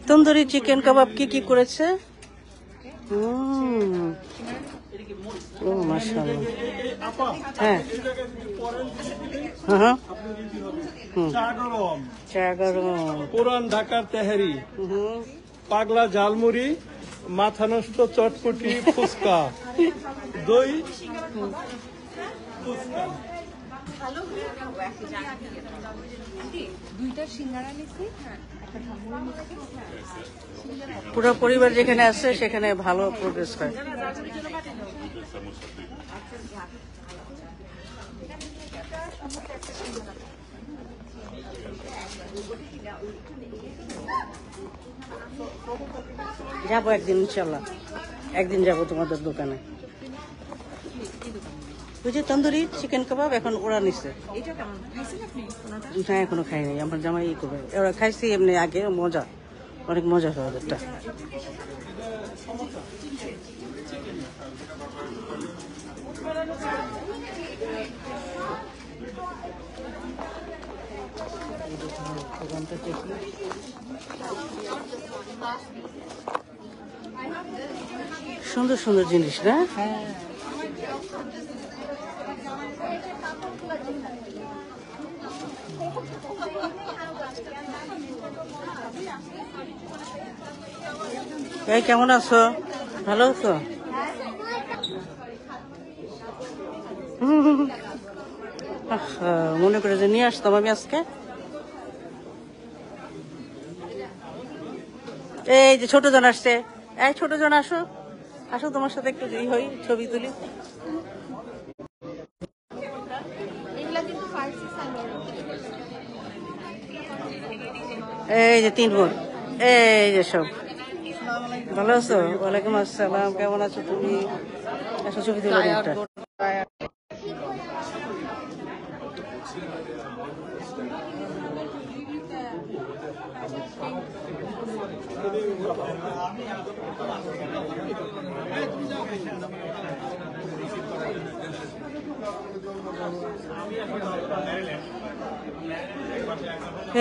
Tandoori chicken কাবাব কি করেছে? ও মাশাআল্লাহ। হ্যাঁ হ্যাঁ চা গরম, পুরান ঢাকার তেহারি, পাগলা ঝালমুড়ি, মাথা নষ্ট চটপটি, ফুচকা, দই, পুরো পরিবার যেখানে আছে সেখানে ভালো প্রোগ্রেস হয়। যাবো একদিন ইনশাল্লাহ, একদিন যাবো তোমাদের দোকানে। ওই যে তন্দুরি চিকেন কাবাব এখন ওরা নিচ্ছে। হ্যাঁ এখনো খাই নাই, আমার জামাই ই করবে। ওরা খাইছি এমনি আগে, মজা, অনেক মজা হয় ওদেরটা। সুন্দর সুন্দর জিনিস না? এই কেমন আছো? ভালো আছো? মনে করে যে নিয়ে আসতাম আমি আজকে। এই যে ছোট জন আসছে, এই ছোট জন আসো, আসো তোমার সাথে একটু হই, ছবি তুলি। এই যে তিন বোন, এই যে সব ভালো আছো? ওয়ালাইকুম আসসালাম, কেমন আছো তুমি? আসো ছবি তুলি একটা।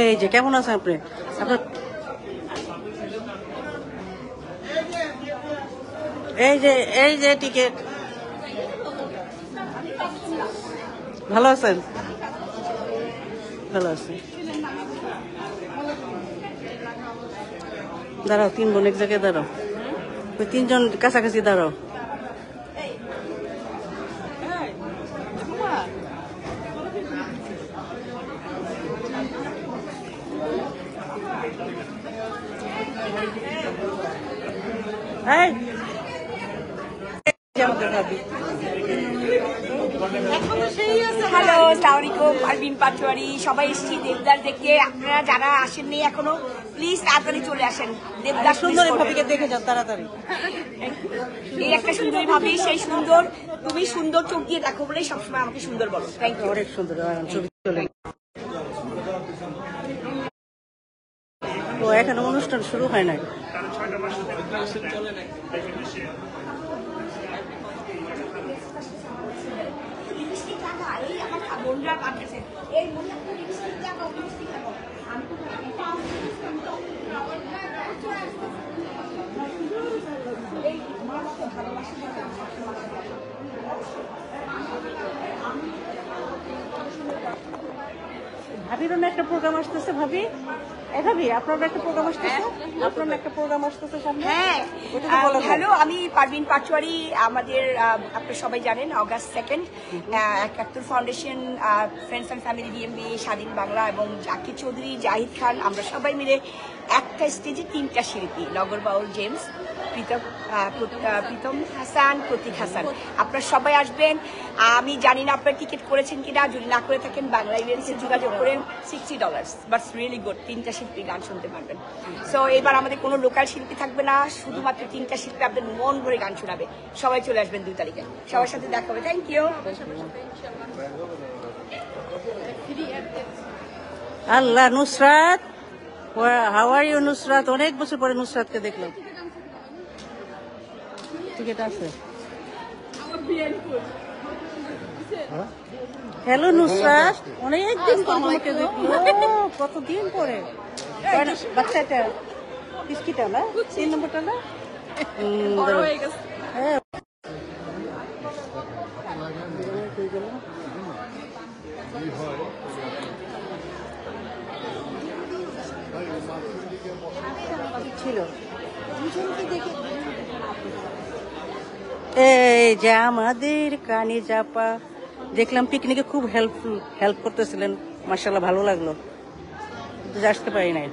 এই যে কেমন আছেন আপনি? আপনার এই যে টিকিট, ভালো আছেন? ভালো আছি। দাঁড়াও, তিন বোন এক জায়গায় দাঁড়াও, ওই তিনজন কাছাকাছি দাঁড়াও। হ্যালো, আসসালামু আলাইকুম। পারভিন পাটোয়ারি, সবাই এসেছি দেবদাস দেখতে। আপনারা যারা আসেননি এখনো প্লিজ তাড়াতাড়ি চলে আসেন। দেবদাস সুন্দরী ভাবিকে দেখে যাও তাড়াতাড়ি। এই একটা সুন্দরী ভাবি, সেই সুন্দর, তুমি সুন্দর চোখ দিয়ে দেখো বলেই সবসময় আমাকে সুন্দর বলো। Thank you. অনেক সুন্দর ছবি চলে। ও এখনো অনুষ্ঠান শুরু হয় নাই। ভাবিরও না একটা প্রোগ্রাম আসতেছে। ভাবি, ভাবি আপনার একটা প্রোগ্রাম আসতেছে, আপনার একটা প্রোগ্রাম আসতেছে সামনে। হ্যাঁ, হ্যালো, আমি পারভিন পাটোয়ারি। আমাদের আপনারা সবাই জানেন August 2 71 foundation, friends and family DMB, স্বাধীন বাংলা এবং জাকির চৌধুরী, জাহিদ খান, আমরা সবাই মিলে একটা স্টেজে 3টা শিল্পী, নগর বাউল জেমস, প্রীতম হাসান, প্রতীক হাসান, আপনারা সবাই আসবেন। আমি জানি না আপনারা টিকিট করেছেন কিনা, যদি না করে থাকেন বাংলা ইভেন্টসে যোগাযোগ করেন। $60, বাট রিয়েলি গুড। 3টা শিল্পী গান শুনতে পারবেন। সো এবার আমাদের কোনো লোকাল শিল্পী থাকবে না, শুধুমাত্র 3টা শিল্পী আপনাদের মন ভরে গান শোনাবে। সবাই চলে আসবেন 2 তারিখে, সবার সাথে দেখা হবে। Thank you. আল্লাহ, Nusrat, how are you Nusrat? অনেক বছর পরে নুসরাতকে দেখলাম। টিকিট আছে? হ্যালো নুসরাত, অনেকদিন পর তোমাকে দেখলো। কতদিন পরে বাচ্চাটা বিস্কিটা না 3 নম্বরটা না হ্যাঁ ছিল এই যে আমাদের কানে চাপা দেখলাম পিকনিকে খুব হেল্প করতেছিলেন মার্শাল্লাহ ভালো লাগলো কিন্তু আসতে পারি নাই